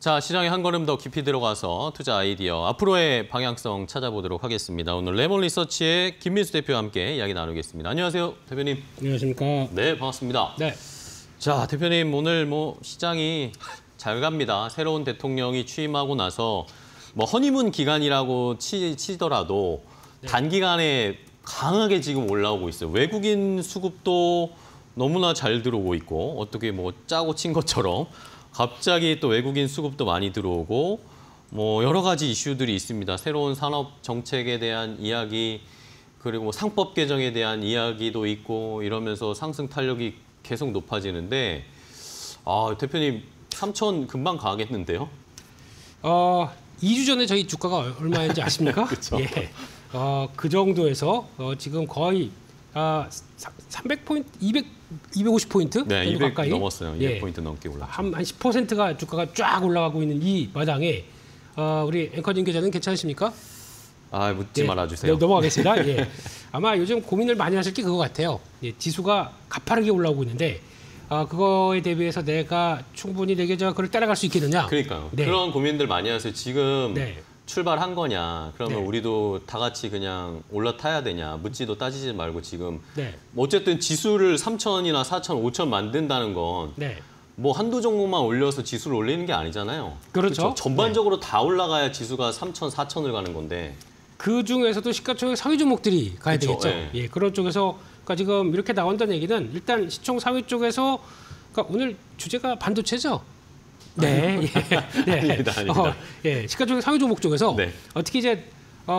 자, 시장에 한 걸음 더 깊이 들어가서 투자 아이디어, 앞으로의 방향성 찾아보도록 하겠습니다. 오늘 레몬 리서치의 김민수 대표와 함께 이야기 나누겠습니다. 안녕하세요, 대표님. 안녕하십니까. 네, 반갑습니다. 네. 자, 대표님, 오늘 시장이 잘 갑니다. 새로운 대통령이 취임하고 나서 허니문 기간이라고 치더라도 네. 단기간에 강하게 지금 올라오고 있어요. 외국인 수급도 너무나 잘 들어오고 있고, 어떻게 짜고 친 것처럼 갑자기 또 외국인 수급도 많이 들어오고, 여러 가지 이슈들이 있습니다. 새로운 산업 정책에 대한 이야기, 그리고 상법 개정에 대한 이야기도 있고, 이러면서 상승 탄력이 계속 높아지는데, 대표님 3천 금방 가겠는데요? 2주 전에 저희 주가가 얼마인지 아십니까? 그렇죠. 예. 그 정도에서 지금 거의 300포인트, 250포인트 네, 200 가까이 넘었어요. 200포인트 예. 넘게 올랐죠. 한 10%가 주가가 쫙 올라가고 있는 이 마당에 우리 앵커님 계좌는 괜찮으십니까? 묻지 예, 말아주세요. 넘어가겠습니다. 예. 아마 요즘 고민을 많이 하실 게 그거 같아요. 예, 지수가 가파르게 올라오고 있는데 그거에 대비해서 내가 충분히 내 계좌가 그걸 따라갈 수 있겠느냐. 그러니까요. 네. 그런 고민들 많이 하세요. 지금 네. 출발한 거냐. 그러면 네. 우리도 다 같이 그냥 올라타야 되냐. 묻지도 따지지 말고 지금. 네. 어쨌든 지수를 3천이나 4천, 5천 만든다는 건 네. 한두 종목만 올려서 지수를 올리는 게 아니잖아요. 그렇죠. 전반적으로 다 올라가야 지수가 3천, 4천을 가는 건데. 그 중에서도 시가총액 상위 종목들이 가야 그렇죠. 되겠죠. 네. 예, 그런 쪽에서 그러니까 지금 이렇게 나온다는 얘기는 일단 시총 상위 쪽에서 그러니까 오늘 주제가 반도체죠. 네, 예, 네. 아닙니다. 예, 시가총액 상위 종목 쪽에서 네. 어떻게 이제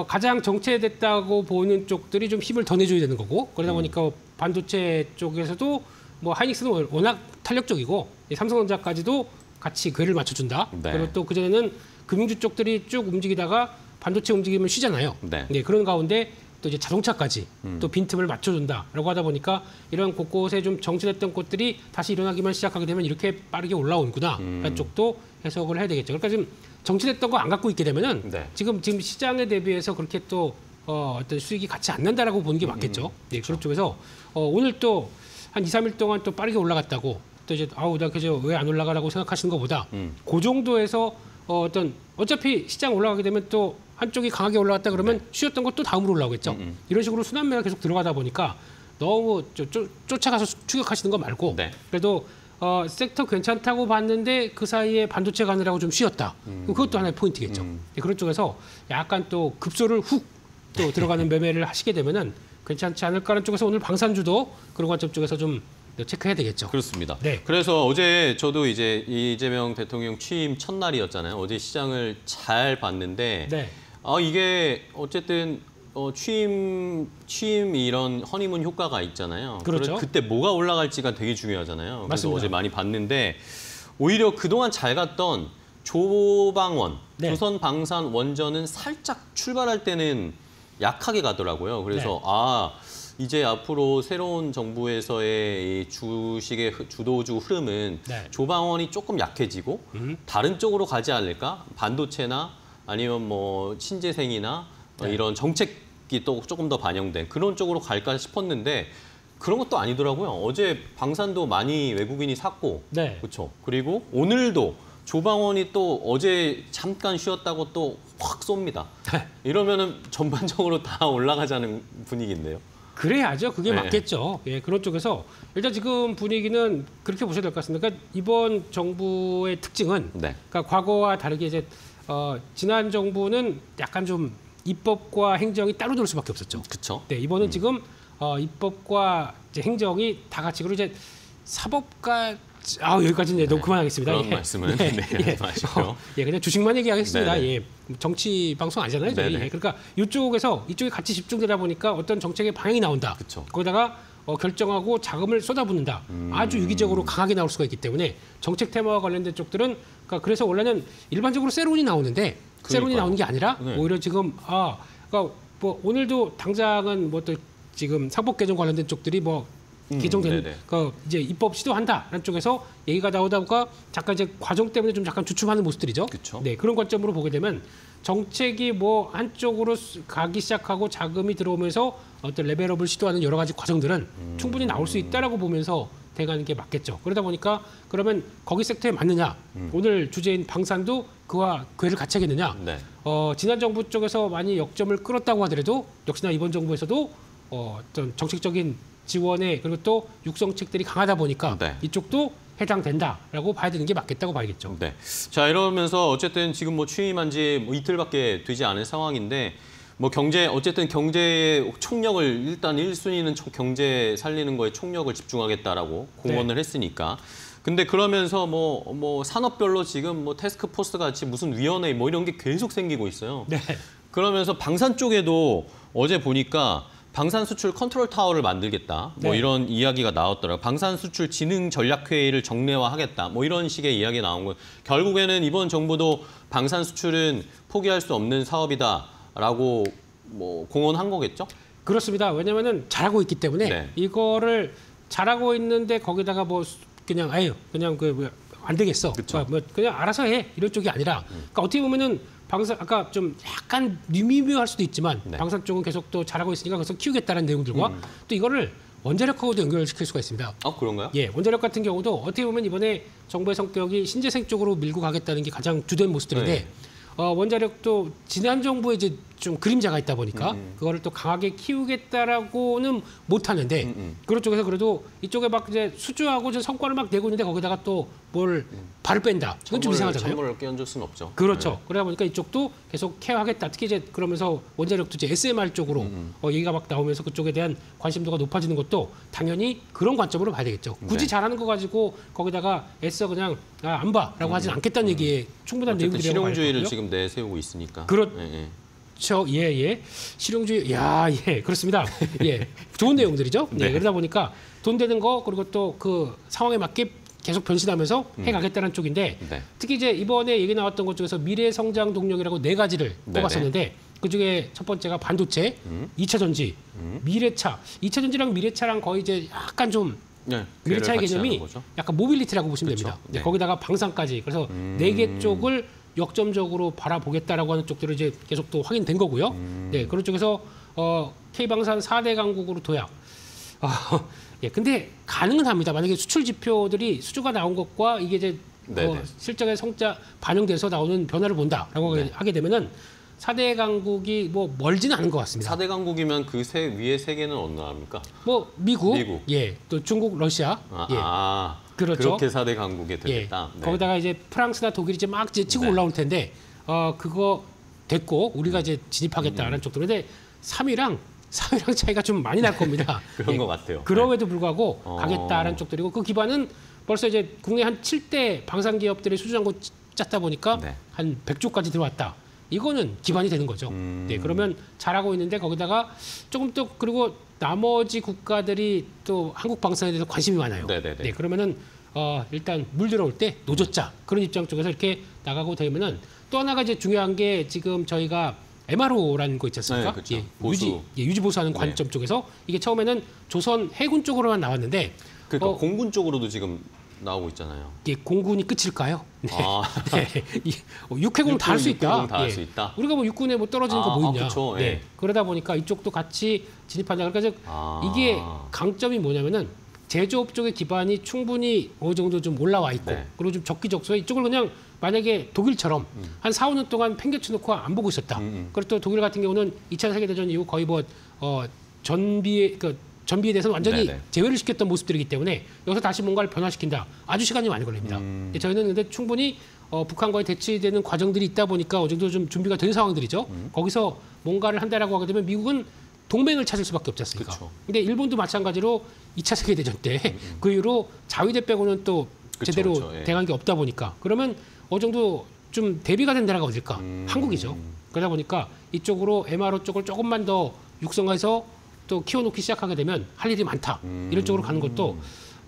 가장 정체됐다고 보는 쪽들이 좀 힘을 더 내줘야 되는 거고 그러다 보니까 반도체 쪽에서도 하이닉스는 워낙 탄력적이고 삼성전자까지도 같이 궤를 맞춰준다. 네. 그리고 또 그전에는 금융주 쪽들이 쭉 움직이다가 반도체 움직이면 쉬잖아요. 네. 네, 그런 가운데 또 이제 자동차까지 또 빈틈을 맞춰준다라고 하다 보니까 이런 곳곳에 좀 정체됐던 곳들이 다시 일어나기만 시작하게 되면 이렇게 빠르게 올라오는구나라는 쪽도 해석을 해야 되겠죠. 그러니까 지금 정체됐던 거 안 갖고 있게 되면은 네. 지금 시장에 대비해서 그렇게 또 어떤 수익이 같이 안 난다라고 보는 게 맞겠죠. 네, 그런 쪽에서 오늘 또 한 2, 3일 동안 또 빠르게 올라갔다고 또 이제 나 그저 왜 안 올라가라고 생각하시는 것보다 그 정도에서 어차피 시장 올라가게 되면 또 한쪽이 강하게 올라갔다 그러면 쉬었던 것도 다음으로 올라오겠죠. 이런 식으로 순환매가 계속 들어가다 보니까 너무 쫓아가서 추격하시는 거 말고 네. 그래도 섹터 괜찮다고 봤는데 그 사이에 반도체 가느라고 좀 쉬었다. 그것도 하나의 포인트겠죠. 그런 쪽에서 약간 또 급소를 훅 또 들어가는 매매를 하시게 되면은 괜찮지 않을까라는 쪽에서 오늘 방산주도 그런 관점 쪽에서 좀 체크해야 되겠죠. 그렇습니다. 네. 그래서 어제 저도 이제 이재명 대통령 취임 첫날이었잖아요. 어제 시장을 잘 봤는데 네. 이게 어쨌든 취임 이런 허니문 효과가 있잖아요. 그렇죠. 그때 뭐가 올라갈지가 되게 중요하잖아요. 그래서 맞습니다. 어제 많이 봤는데 오히려 그동안 잘 갔던 조방원, 네. 조선방산 원전은 살짝 출발할 때는 약하게 가더라고요. 그래서 이제 앞으로 새로운 정부에서의 이 주식의 주도주 흐름은 네. 조방원이 조금 약해지고 다른 쪽으로 가지 않을까? 반도체나 아니면 신재생이나 네. 이런 정책이 또 조금 더 반영된 그런 쪽으로 갈까 싶었는데 그런 것도 아니더라고요. 어제 방산도 많이 외국인이 샀고, 네. 그렇죠. 그리고 오늘도 조방원이 또 어제 잠깐 쉬었다고 또 확 쏩니다. 이러면은 전반적으로 다 올라가자는 분위기인데요. 그래야죠. 그게 네. 맞겠죠. 예, 그런 쪽에서 일단 지금 분위기는 그렇게 보셔야 될 것 같습니다. 그러니까 이번 정부의 특징은 네. 그러니까 과거와 다르게 이제 지난 정부는 약간 좀 입법과 행정이 따로 돌 수밖에 없었죠. 그렇죠. 네, 이번은 지금 입법과 이제 행정이 다 같이 그리고 이제 사법과 여기까지는 너무 그만하겠습니다. 그런 예. 말씀은 하지 마시고요. 그냥 주식만 얘기하겠습니다. 네네. 예, 정치 방송 아니잖아요, 저희. 네네. 예, 그러니까 이쪽에 같이 집중되다 보니까 어떤 정책의 방향이 나온다. 그쵸. 거기다가 결정하고 자금을 쏟아붓는다. 아주 유기적으로 강하게 나올 수가 있기 때문에 정책 테마와 관련된 쪽들은 그러니까 그래서 원래는 일반적으로 세론이 나오는데 세론이 나오는 게 아니라 네. 오히려 지금 그러니까 오늘도 당장은 또 지금 상법 개정 관련된 쪽들이 개정되는 네네. 이제 입법 시도한다라는 쪽에서 얘기가 나오다 보니까 잠깐 이제 과정 때문에 좀 잠깐 주춤하는 모습들이죠. 그쵸. 네, 그런 관점으로 보게 되면 정책이 한쪽으로 가기 시작하고 자금이 들어오면서 어떤 레벨업을 시도하는 여러 가지 과정들은 충분히 나올 수 있다라고 보면서 돼가는 게 맞겠죠. 그러다 보니까 그러면 거기 섹터에 맞느냐? 오늘 주제인 방산도 그와 궤를 같이 하겠느냐? 네. 지난 정부 쪽에서 많이 역점을 끌었다고 하더라도 역시나 이번 정부에서도 어떤 정책적인 지원에 그리고 또 육성책들이 강하다 보니까 네. 이쪽도 해당된다라고 봐야 되는 게 맞겠다고 봐야겠죠. 네. 자, 이러면서 어쨌든 지금 뭐 취임한 지 뭐 이틀밖에 되지 않은 상황인데 뭐 어쨌든 경제의 총력을 일단 1순위는 경제 살리는 거에 총력을 집중하겠다라고 공언을 했으니까. 근데 그러면서 뭐 산업별로 지금 뭐 태스크포스 같이 무슨 위원회 뭐 이런 게 계속 생기고 있어요. 네. 그러면서 방산 쪽에도 어제 보니까 방산 수출 컨트롤 타워를 만들겠다. 뭐 네. 이런 이야기가 나왔더라고요. 방산 수출 진흥 전략 회의를 정례화하겠다. 뭐 이런 식의 이야기 나온 거예요. 결국에는 이번 정부도 방산 수출은 포기할 수 없는 사업이다라고 뭐 공언한 거겠죠? 그렇습니다. 왜냐하면은 잘하고 있기 때문에 네. 이거를 잘하고 있는데 거기다가 뭐 그냥 그냥 안 되겠어. 그쵸. 뭐 그냥 알아서 해 이런 쪽이 아니라 그러니까 어떻게 보면은 방산 아까 좀 약간 미미묘할 수도 있지만 네. 방산 쪽은 계속 또 잘하고 있으니까 그래서 키우겠다는 내용들과 또 이거를 원자력하고도 연결시킬 수가 있습니다. 아, 그런가요? 예, 원자력 같은 경우도 어떻게 보면 이번에 정부의 성격이 신재생 쪽으로 밀고 가겠다는 게 가장 주된 모습들인데 네. 원자력도 지난 정부에 이제 좀 그림자가 있다 보니까 그거를 또 강하게 키우겠다라고는 못 하는데 그런 쪽에서 그래도 이쪽에 막 이제 수주하고 좀 성과를 막 내고 있는데 거기다가 또 뭘 발을 뺀다. 이건 좀 이상하잖아요. 선물을 끼얹을 수는 없죠. 그렇죠. 네. 그러다 보니까 이쪽도 계속 케어하겠다. 특히 이제 그러면서 원자력도 이제 SMR 쪽으로 얘기가 막 나오면서 그쪽에 대한 관심도가 높아지는 것도 당연히 그런 관점으로 봐야 되겠죠. 굳이 네. 잘하는 거 가지고 거기다가 애써 그냥 안 봐라고 하진 않겠다는 얘기에 충분한 어쨌든 내용들이라고 실용주의를 봐야 지금 내세우고 있으니까. 그렇- 예, 예. 예. 실용주의, 그렇습니다. 예. 좋은 내용들이죠. 네. 그러다 보니까 돈 되는 거, 그리고 또 그 상황에 맞게 계속 변신하면서 해가겠다는 쪽인데, 네. 특히 이제 이번에 얘기 나왔던 것 중에서 미래 성장 동력이라고 4가지를 네네. 꼽았었는데, 그 중에 첫 번째가 반도체, 2차 전지, 미래차. 2차 전지랑 미래차랑 거의 이제 약간 좀 네, 미래차의 같이 개념이 하는 거죠. 약간 모빌리티라고 보시면 그렇죠. 됩니다. 네. 거기다가 방산까지. 그래서 4개 쪽을 역점적으로 바라보겠다라고 하는 쪽들을 이제 계속 또 확인된 거고요. 네, 그런 쪽에서 K방산 4대 강국으로 도약. 예, 근데 가능은 합니다. 만약에 수출 지표들이 수주가 나온 것과 이게 이제 네네. 실적의 성자 반영돼서 나오는 변화를 본다라고 네. 하게 되면은 4대 강국이 뭐 멀지는 않은 것 같습니다. 4대 강국이면 그 위에 세 개는 어느 나라입니까? 뭐 미국, 미국. 예, 또 중국, 러시아, 예. 그렇죠. 그렇게 4대 강국에 되겠다. 예. 네. 거기다가 이제 프랑스나 독일이 이제 막 이제 치고 네. 올라올 텐데 그거 됐고 우리가 이제 진입하겠다라는 쪽들. 근데 3위랑 차이가 좀 많이 날 겁니다. 그런 것 같아요. 그럼에도 불구하고 어. 가겠다라는 쪽들이고 그 기반은 벌써 이제 국내 한 7대 방산 기업들의 수주 잔고 짰다 보니까 네. 한 100조까지 들어왔다. 이거는 기반이 되는 거죠. 네, 그러면 잘하고 있는데 거기다가 조금 또 그리고 나머지 국가들이 또 한국 방산에 대해서 관심이 많아요. 네네네. 네, 그러면은 일단 물 들어올 때 노젓자 그런 입장 쪽에서 이렇게 나가고 되면은 또 하나가 이제 중요한 게 지금 저희가 MRO라는 거 있지 않습니까? 네, 그렇죠. 예, 보수. 유지 보수하는 네. 관점 쪽에서 이게 처음에는 조선 해군 쪽으로만 나왔는데 그러니까 어, 공군 쪽으로도 지금 나오고 있잖아요. 이게 공군이 끝일까요? 네. 아. 육해공 다 할 수 있다. 육해공 다 할 수 있다. 우리가 뭐 육군에 뭐 떨어지는 거 뭐 있냐? 그쵸. 네. 예. 그러다 보니까 이쪽도 같이 진입한다. 그러니까 아. 이게 강점이 뭐냐면은 제조업 쪽의 기반이 충분히 어느 정도 좀 올라와 있고 네. 그리고 좀 적기적소에 이쪽을 그냥 만약에 독일처럼 한 4, 5년 동안 팽개쳐 놓고 안 보고 있었다. 그리고 또 독일 같은 경우는 2차 세계대전 이후 거의 뭐 전비에 대해서는 완전히 네네. 제외를 시켰던 모습들이기 때문에 여기서 다시 뭔가를 변화시킨다. 아주 시간이 많이 걸립니다. 근데 저희는 근데 충분히 북한과의 대치되는 과정들이 있다 보니까 어느 정도 좀 준비가 된 상황들이죠. 거기서 뭔가를 한다라고 하게 되면 미국은 동맹을 찾을 수밖에 없지 않습니까? 그쵸. 근데 일본도 마찬가지로 2차 세계대전 때 그 이후로 자위대 빼고는 또 그쵸, 제대로 그쵸, 예. 대응한 게 없다 보니까 그러면 어느 정도 좀 대비가 된 나라가 어딜까? 한국이죠. 그러다 보니까 이쪽으로 MRO 쪽을 조금만 더 육성해서 또 키워놓기 시작하게 되면 할 일이 많다. 이런 쪽으로 가는 것도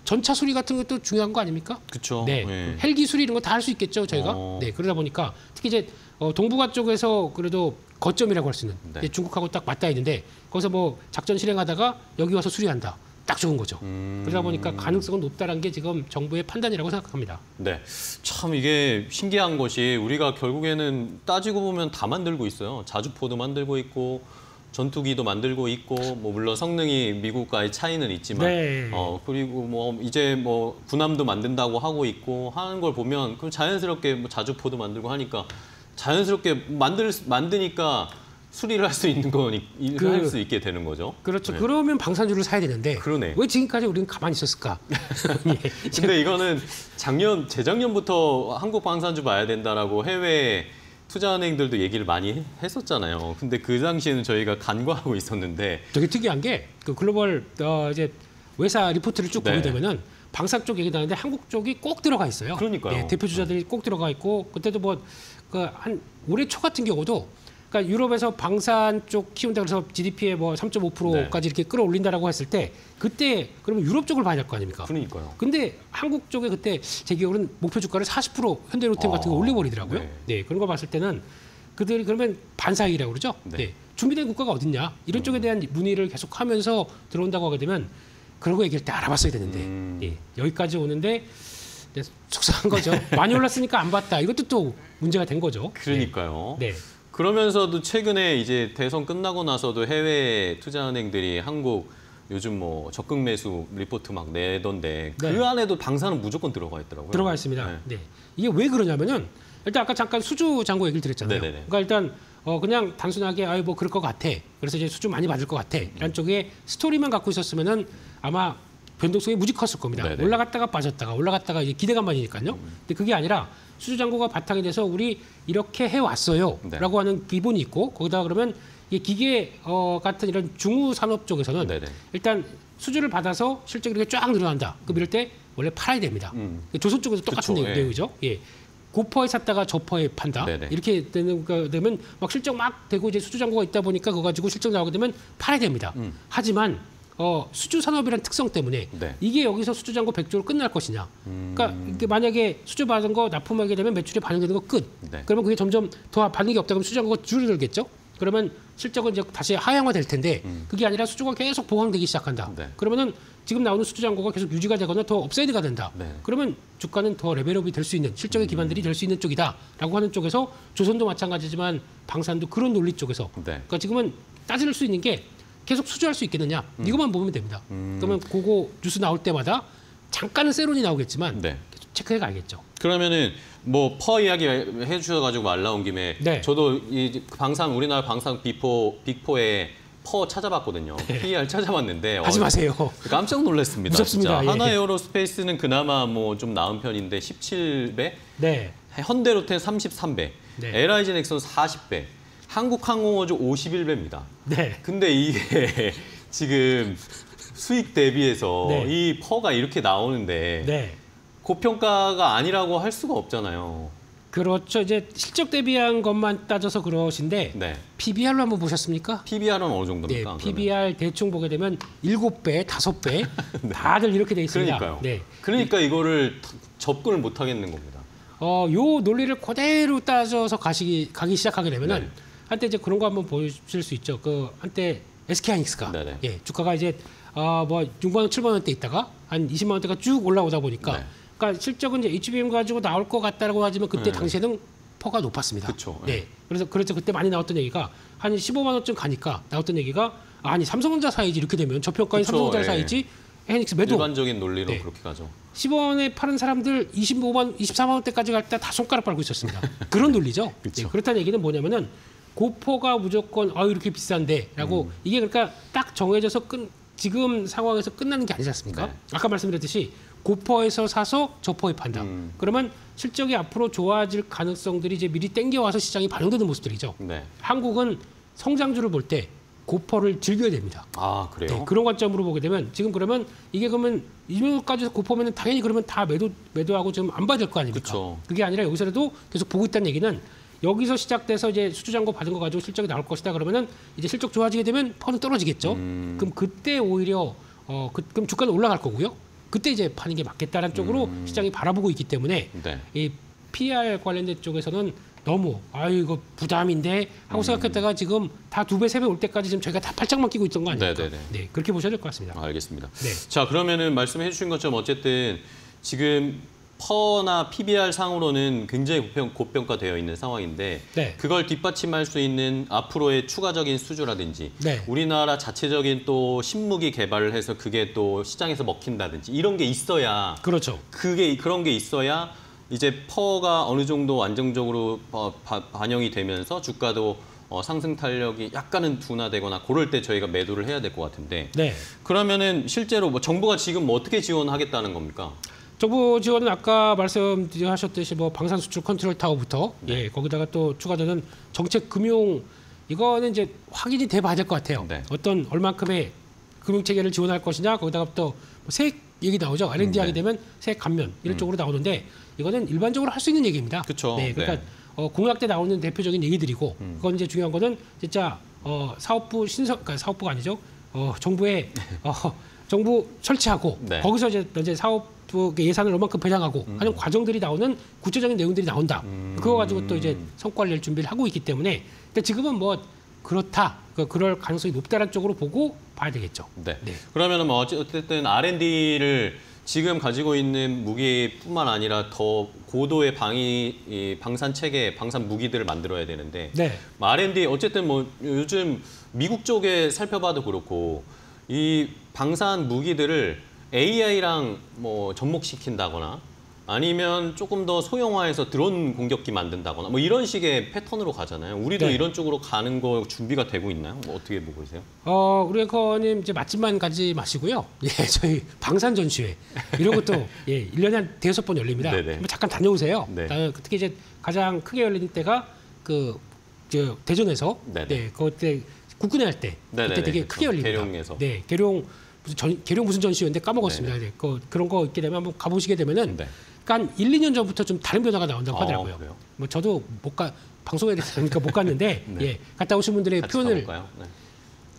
전차 수리 같은 것도 중요한 거 아닙니까? 그렇죠. 네, 헬기 수리 이런 거 다 할 수 있겠죠, 저희가. 네, 그러다 보니까 특히 이제 동북아 쪽에서 그래도 거점이라고 할 수 있는 네. 이제 중국하고 딱 맞닿아 있는데 거기서 뭐 작전 실행하다가 여기 와서 수리한다. 딱 좋은 거죠. 그러다 보니까 가능성은 높다라는 게 지금 정부의 판단이라고 생각합니다. 네, 참 이게 신기한 것이 우리가 결국에는 따지고 보면 다 만들고 있어요. 자주포도 만들고 있고 전투기도 만들고 있고 뭐 물론 성능이 미국과의 차이는 있지만 네. 그리고 뭐 이제 뭐 군함도 만든다고 하고 있고 하는 걸 보면 그럼 자연스럽게 뭐 자주포도 만들고 하니까 자연스럽게 만드니까 수리를 할 수 있는 거니 할 수 있게 되는 거죠. 그렇죠. 네. 그러면 방산주를 사야 되는데 그러네. 왜 지금까지 우리는 가만히 있었을까? 예. 근데 이거는 재작년부터 한국 방산주 봐야 된다라고 해외 투자은행들도 얘기를 많이 했었잖아요. 근데 그 당시에는 저희가 간과하고 있었는데 되게 특이한 게 그 글로벌 이제 외사 리포트를 쭉 네. 보게 되면은 방산 쪽 얘기 나는데 한국 쪽이 꼭 들어가 있어요. 그러니까요. 예, 대표 주자들이 꼭 들어가 있고 그때도 뭐 그 한 올해 초 같은 경우도 그러니까 유럽에서 방산 쪽 키운다 그래서 GDP의 뭐 3.5%까지 이렇게 끌어올린다라고 했을 때 그때 그러면 유럽 쪽을 봐야 될 거 아닙니까? 그러니까요. 근데 한국 쪽에 그때 제 기억으로는 목표 주가를 40% 현대로템 같은 거 올려버리더라고요. 네. 네, 그런 거 봤을 때는 그들이 그러면 반사이라고 그러죠. 네. 네. 준비된 국가가 어딨냐 이런 쪽에 대한 문의를 계속하면서 들어온다고 하게 되면 그런 거 얘기할 때 알아봤어야 되는데 예, 여기까지 오는데 네, 속상한 거죠. 많이 올랐으니까 안 봤다. 이것도 또 문제가 된 거죠. 그러니까요. 네. 그러면서도 최근에 이제 대선 끝나고 나서도 해외 투자은행들이 한국 요즘 뭐 적극 매수 리포트 막 내던데 네. 그 안에도 방사는 무조건 들어가 있더라고요. 들어가 있습니다. 네. 네. 이게 왜 그러냐면은 일단 아까 잠깐 수주 잔고 얘기를 드렸잖아요. 네네네. 그러니까 일단 그냥 단순하게 아이 뭐 그럴 것 같아. 그래서 이제 수주 많이 받을 것 같아. 이런 쪽에 스토리만 갖고 있었으면은 아마 변동성이 무지 컸을 겁니다. 네네. 올라갔다가 빠졌다가 올라갔다가 이제 기대감만이니까요. 근데 그게 아니라 수주 잔고가 바탕이 돼서 우리 이렇게 해 왔어요라고 네. 하는 기본이 있고 거기다가 그러면 이 기계 같은 이런 중후 산업 쪽에서는 네네. 일단 수주를 받아서 실적이 이렇게 쫙 늘어난다. 그럼 이럴 때 원래 팔아야 됩니다. 조선 쪽에서 똑같은 그쵸, 예. 내용이죠. 예. 고퍼에 샀다가 저퍼에 판다. 네네. 이렇게 되면 막 실적 막 되고 이제 수주 잔고가 있다 보니까 그거 가지고 실적 나오게 되면 팔아야 됩니다. 하지만 수주 산업이라는 특성 때문에 네. 이게 여기서 수주 잔고 100조로 끝날 것이냐. 그러니까 이게 만약에 수주 받은 거 납품하게 되면 매출이 반영되는 거 끝. 네. 그러면 그게 점점 더 반응이 없다 그러면 수주 잔고가 줄어들겠죠. 그러면 실적은 이제 다시 하향화 될 텐데 그게 아니라 수주가 계속 보강되기 시작한다. 네. 그러면은 지금 나오는 수주 잔고가 계속 유지가 되거나 더 업사이드가 된다. 네. 그러면 주가는 더 레벨업이 될 수 있는 실적의 기반들이 될 수 있는 쪽이다라고 하는 쪽에서 조선도 마찬가지지만 방산도 그런 논리 쪽에서 네. 그러니까 지금은 따질 수 있는 게 계속 수주할 수 있겠느냐 이것만 보면 됩니다. 그러면 그거 뉴스 나올 때마다 잠깐은 세론이 나오겠지만 네. 계속 체크해 가야겠죠. 그러면은 뭐 퍼 이야기 해주셔가지고 말 나온 김에 네. 저도 이 방산 우리나라 방산 빅4에 퍼 찾아봤거든요. PER 찾아봤는데 하지 마세요. 깜짝 놀랐습니다. 무섭습니다. 진짜. 예. 하나에어로스페이스는 그나마 뭐 좀 나은 편인데 17배, 네. 현대로템 33배, 네. LIG 넥슨 40배, 한국항공우주 51배입니다. 네. 근데 이게 지금 수익 대비해서 네. 이 퍼가 이렇게 나오는데 네. 고평가가 아니라고 할 수가 없잖아요. 그렇죠. 이제 실적 대비한 것만 따져서 그러신데 네. PBR로 한번 보셨습니까? PBR은 어느 네, 정도입니까? PBR 대충 보게 되면 7배, 5배 다들 이렇게 돼 있습니다. 그러니까요. 네. 그러니까 이거를 접근을 못 하겠는 겁니다. 요 논리를 그대로 따져서 가기 시작하게 되면은 네. 한때 이제 그런 거 한번 보실 수 있죠. 그 한때 SK하이닉스가 네네. 예, 주가가 이제 뭐 6만 원, 7만 원대 있다가 한 20만 원대가 쭉 올라오다 보니까 네. 그러니까 실적은 이제 HBM 가지고 나올 것 같다라고 하지만 그때 네. 당시에는 퍼가 높았습니다. 그쵸. 네. 그래서 그때 많이 나왔던 얘기가 한 15만 원쯤 가니까 나왔던 얘기가 아니 삼성전자 사이지 이렇게 되면 저평가인 그쵸, 삼성전자 예. 사이지 하이닉스 매도 일반적인 논리로 네. 그렇게 가죠. 15원에 파는 사람들 25만, 24만 원대까지 갈 때 다 손가락 빨고 있었습니다. 그런 논리죠. 그쵸. 그렇다는 얘기는 뭐냐면은 고퍼가 무조건 이렇게 비싼데라고 이게 그러니까 딱 정해져서 지금 상황에서 끝나는 게 아니지 않습니까? 네. 아까 말씀드렸듯이 고퍼에서 사서 저퍼에 판다. 그러면 실적이 앞으로 좋아질 가능성들이 이제 미리 땡겨와서 시장이 반영되는 모습들이죠. 네. 한국은 성장주를 볼 때 고퍼를 즐겨야 됩니다. 아 그래요? 네, 그런 관점으로 보게 되면 지금 그러면 이게 그러면 이명까지 고퍼면은 당연히 그러면 다 매도하고 지금 안 받을 거 아닙니까? 그쵸. 그게 아니라 여기서라도 계속 보고 있다는 얘기는 여기서 시작돼서 이제 수주 잔고 받은 거 가지고 실적이 나올 것이다 그러면은 이제 실적 좋아지게 되면 퍼는 떨어지겠죠. 그럼 그때 오히려 그럼 주가는 올라갈 거고요. 그때 이제 파는 게 맞겠다라는 쪽으로 시장이 바라보고 있기 때문에 네. 이 PR 관련된 쪽에서는 너무 이거 부담인데 하고 생각했다가 지금 다 2배, 3배 올 때까지 지금 저희가 다 팔짱만 끼고 있던 거 아닙니까? 네네네. 네, 그렇게 보셔야 될 것 같습니다. 알겠습니다. 네. 자 그러면은 말씀해 주신 것처럼 어쨌든 지금 퍼나 PBR 상으로는 굉장히 고평가되어 있는 상황인데 네. 그걸 뒷받침할 수 있는 앞으로의 추가적인 수주라든지 네. 우리나라 자체적인 또 신무기 개발을 해서 그게 또 시장에서 먹힌다든지 이런 게 있어야 그렇죠. 그런 게 있어야 이제 퍼가 어느 정도 안정적으로 반영이 되면서 주가도 상승 탄력이 약간은 둔화되거나 그럴 때 저희가 매도를 해야 될 것 같은데 네. 그러면은 실제로 뭐 정부가 지금 뭐 어떻게 지원하겠다는 겁니까? 정부 지원은 아까 말씀하셨듯이 뭐 방산 수출 컨트롤 타워부터 네. 예, 거기다가 또 추가되는 정책 금융 이거는 이제 확인이 돼 봐야 될 것 같아요. 네. 어떤 얼만큼의 금융 체계를 지원할 것이냐 거기다가 또 세액 얘기 나오죠. R&D 하게 되면 세액 감면 이런 쪽으로 나오는데 이거는 일반적으로 할 수 있는 얘기입니다. 그쵸. 네, 그러니까 네. 공약 때 나오는 대표적인 얘기들이고 그건 이제 중요한 거는 진짜 사업부 그러니까 사업부가 아니죠. 정부의 정부 설치하고 네. 거기서 이제 사업부 예산을 얼만큼 배당하고 하는 과정들이 나오는 구체적인 내용들이 나온다. 그거 가지고 또 이제 성과를 낼 준비를 하고 있기 때문에 근데 지금은 뭐 그렇다. 그럴 가능성이 높다는 쪽으로 보고 봐야 되겠죠. 네. 네. 그러면은 뭐 어쨌든 R&D를 지금 가지고 있는 무기뿐만 아니라 더 고도의 방산 체계, 방산 무기들을 만들어야 되는데 네. 뭐 R&D 어쨌든 뭐 요즘 미국 쪽에 살펴봐도 그렇고 이 방산 무기들을 AI랑 뭐 접목시킨다거나 아니면 조금 더 소형화해서 드론 공격기 만든다거나 뭐 이런 식의 패턴으로 가잖아요. 우리도 네. 이런 쪽으로 가는 거 준비가 되고 있나요? 뭐 어떻게 보고 계세요? 우리 앵커님 이제 맛집만 가지 마시고요. 예, 저희 방산 전시회 이런 것도 예, 1년에 한 5번 열립니다. 네네. 한번 잠깐 다녀오세요. 네. 특히 이제 가장 크게 열리는 때가 저 대전에서 네네. 네, 그때 국군회 할 때 네네네, 그때 되게 그렇죠. 크게 열립니다. 계룡에서. 네, 계룡 무슨 전시회인데 까먹었습니다. 네, 그런 거 있게 되면 한번 가보시게 되면은 네. 그러니까 한 1, 2년 전부터 좀 다른 변화가 나온다고 하더라고요. 그래요? 뭐 저도 방송에 대해서 못 갔는데 네. 예, 갔다 오신 분들의 같이 표현을 가볼까요? 네.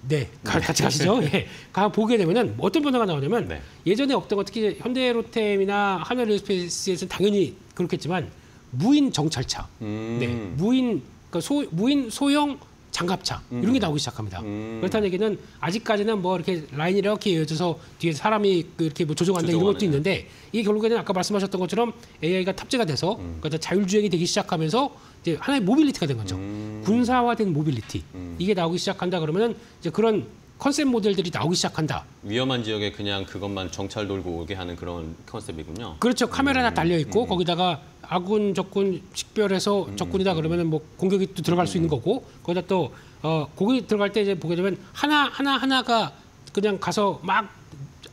네, 같이 가시죠. 예, 가 보게 되면은 어떤 변화가 나오냐면 네. 예전에 없던 거 특히 현대로템이나 하나에어스페이스에서는 당연히 그렇겠지만 무인 정찰차, 네, 무인 소형 장갑차 이런 게 나오기 시작합니다. 그렇다는 얘기는 아직까지는 뭐 이렇게 라인이 이렇게 이어져서 뒤에 사람이 이렇게 뭐 조종한다 이런 것도 조종하는. 있는데 이게 결국에는 아까 말씀하셨던 것처럼 AI가 탑재가 돼서 그러니까 자율주행이 되기 시작하면서 이제 하나의 모빌리티가 된 거죠. 군사화된 모빌리티 이게 나오기 시작한다 그러면은 이제 그런 컨셉 모델들이 나오기 시작한다. 위험한 지역에 그냥 그것만 정찰 돌고 오게 하는 그런 컨셉이군요. 그렇죠. 카메라 하나 달려 있고 거기다가 아군 적군 식별해서 적군이다 그러면은 뭐 공격이 또 들어갈 수 있는 거고 거기다 또 거기 들어갈 때 이제 보게 되면 하나가 그냥 가서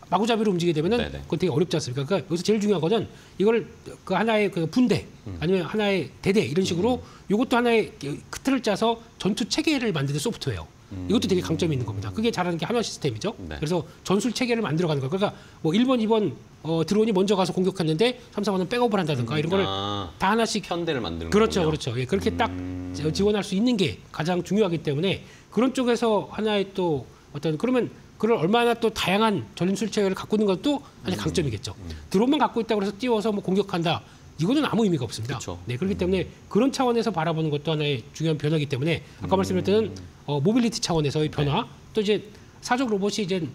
마구잡이로 움직이게 되면은 네네. 그거 되게 어렵지 않습니까? 그러니까 여기서 제일 중요한 거는 이걸 그 하나의 그 분대 아니면 하나의 대대 이런 식으로 이것도 하나의 그 틀을 짜서 전투 체계를 만드는 소프트웨어. 이것도 되게 강점이 있는 겁니다. 그게 잘하는 게 한화 시스템이죠. 네. 그래서 전술 체계를 만들어가는 거예요. 그러니까 뭐 1번, 2번 드론이 먼저 가서 공격했는데 3, 4번은 백업을 한다든가 이런 거를 다 하나씩 편대를 만드는 그렇죠, 거군요. 그렇죠. 예, 그렇게 딱 지원할 수 있는 게 가장 중요하기 때문에 그런 쪽에서 하나의 또 그러면 그걸 얼마나 또 다양한 전술 체계를 갖고 있는 것도 하나의 강점이겠죠. 드론만 갖고 있다고 해서 띄워서 뭐 공격한다. 이거는 아무 의미가 없습니다. 그렇죠. 네, 그렇기 때문에 그런 차원에서 바라보는 것도 하나의 중요한 변화이기 때문에 아까 말씀드렸던 모빌리티 차원에서의 변화 또 이제 사족 로봇이 이제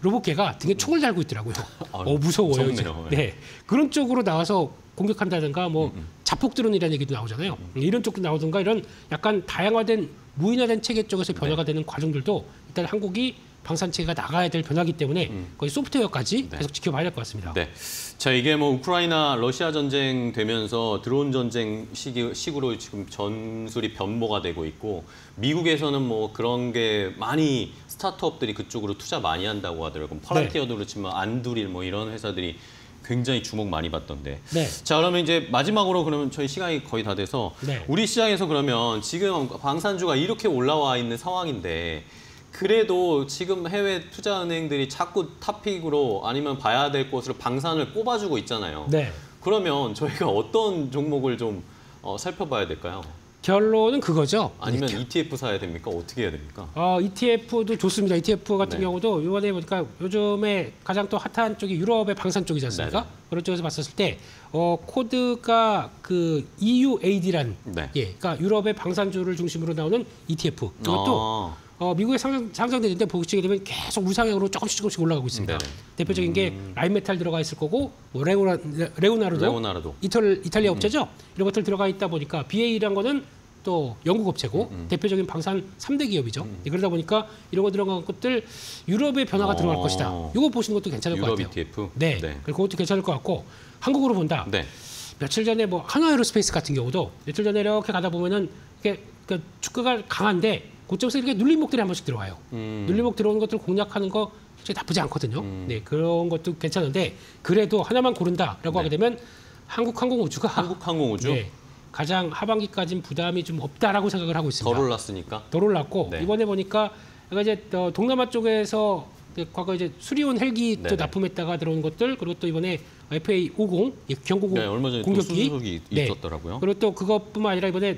로봇개가 등에 총을 달고 있더라고요. 무서워요. 이제. 무섭네요. 네, 그런 쪽으로 나와서 공격한다든가 뭐 자폭 드론이라는 얘기도 나오잖아요. 이런 쪽도 나오든가 이런 약간 다양화된 무인화된 체계 쪽에서 변화가 되는 과정들도 일단 한국이 방산 체계가 나가야 될 변화이기 때문에 거의 소프트웨어까지 계속 지켜봐야 될 것 같습니다. 네. 자, 이게 뭐 우크라이나 러시아 전쟁 되면서 드론 전쟁 식으로 지금 전술이 변모가 되고 있고 미국에서는 뭐 그런 게 많이 스타트업들이 그쪽으로 투자 많이 한다고 하더라고요. 팔란티어도 그렇지만 안두릴 뭐 이런 회사들이 굉장히 주목 많이 받던데. 네. 자, 그러면 이제 마지막으로 그러면 저희 시간이 거의 다 돼서 네. 우리 시장에서 그러면 지금 방산주가 이렇게 올라와 있는 상황인데 그래도 지금 해외 투자은행들이 자꾸 탑픽으로 아니면 봐야 될 곳으로 방산을 꼽아주고 있잖아요. 네. 그러면 저희가 어떤 종목을 좀 살펴봐야 될까요? 결론은 그거죠. 아니면 ETF 사야 됩니까? 어떻게 해야 됩니까? ETF도 좋습니다. ETF 같은 네. 경우도 이번에 보니까 요즘에 가장 또 핫한 쪽이 유럽의 방산 쪽이지 않습니까? 네네. 그런 쪽에서 봤었을 때 코드가 그 EUAD란 네. 그러니까 유럽의 방산주를 중심으로 나오는 ETF 이것도 미국에 상장되는데 보시게 되면 계속 우상향으로 조금씩 올라가고 있습니다. 네네. 대표적인 게 라인메탈 들어가 있을 거고 뭐 레오나르도 이탈리아 업체죠. 이런 것들 들어가 있다 보니까 BA라는 거는 또 영국 업체고 대표적인 방산 3대 기업이죠. 그러다 보니까 이런 거 들어간 것들 유럽의 변화가 들어갈 것이다. 이거 보시는 것도 괜찮을 것 유럽 같아요. ETF. 네. 그리고 그것도 괜찮을 것 같고 한국으로 본다. 네. 며칠 전에 뭐 한화에어로스페이스 같은 경우도 며칠 전에 이렇게 가다 보면은 이게 그러니까 주가가 강한데 고점에서 이렇게 눌림목들이 한 번씩 들어와요. 눌림목 들어오는 것들 공략하는 거 진짜 나쁘지 않거든요. 네, 그런 것도 괜찮은데 그래도 하나만 고른다라고 하게 되면 한국항공우주가 한국항공우주 네, 가장 하반기까지는 부담이 좀 없다라고 생각을 하고 있습니다. 덜 올랐으니까. 덜 올랐고 네. 이번에 보니까 약간 이제 동남아 쪽에서 과거 이제 수리온 헬기 또 네네. 납품했다가 들어온 것들 그리고 또 이번에 FA50 경고공 네, 얼마 전에 또 공격기 수속이 있었더라고요. 그리고 또 그것뿐만 아니라 이번에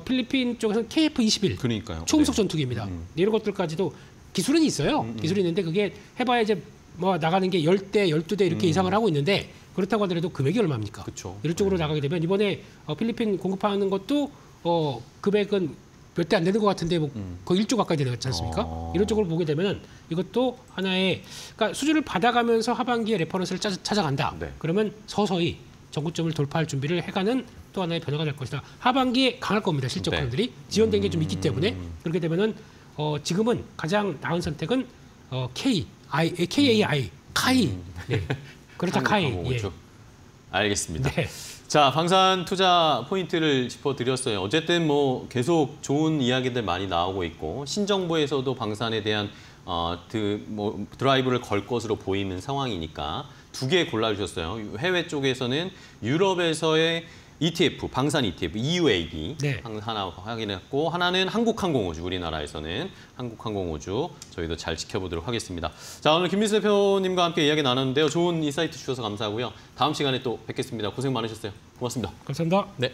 필리핀 쪽에서는 KF-21 그러니까요. 초음속 네. 전투기입니다. 이런 것들까지도 기술은 있어요. 기술이 있는데 그게 해봐야 이제 뭐 나가는 게 10대, 12대 이렇게 이상을 하고 있는데 그렇다고 하더라도 금액이 얼마입니까? 그쵸. 이런 쪽으로 나가게 되면 이번에 필리핀 공급하는 것도 금액은 몇 대 안 되는 것 같은데 뭐 거의 1조 가까이 되지 않습니까? 이런 쪽으로 보게 되면 이것도 하나의 그러니까 수주를 받아가면서 하반기에 레퍼런스를 찾아간다. 네. 그러면 서서히 정고점을 돌파할 준비를 해가는 또 하나의 변화가 될 것이다. 하반기에 강할 겁니다. 실적 네. 흐름들이 지연된 게 좀 있기 때문에 그렇게 되면은 지금은 가장 나은 선택은 KAI 카이. 네. 그렇다 카이. 예. 항공우주. 알겠습니다. 네. 자, 방산 투자 포인트를 짚어드렸어요. 어쨌든 뭐 계속 좋은 이야기들 많이 나오고 있고 신정부에서도 방산에 대한 드라이브를 걸 것으로 보이는 상황이니까 두 개 골라주셨어요. 해외 쪽에서는 유럽에서의 ETF, 방산 ETF, EUAD 네. 하나 확인했고 하나는 한국항공우주, 우리나라에서는 한국항공우주 저희도 잘 지켜보도록 하겠습니다. 자, 오늘 김민수 대표님과 함께 이야기 나눴는데요. 좋은 인사이트 주셔서 감사하고요. 다음 시간에 또 뵙겠습니다. 고생 많으셨어요. 고맙습니다. 감사합니다. 네.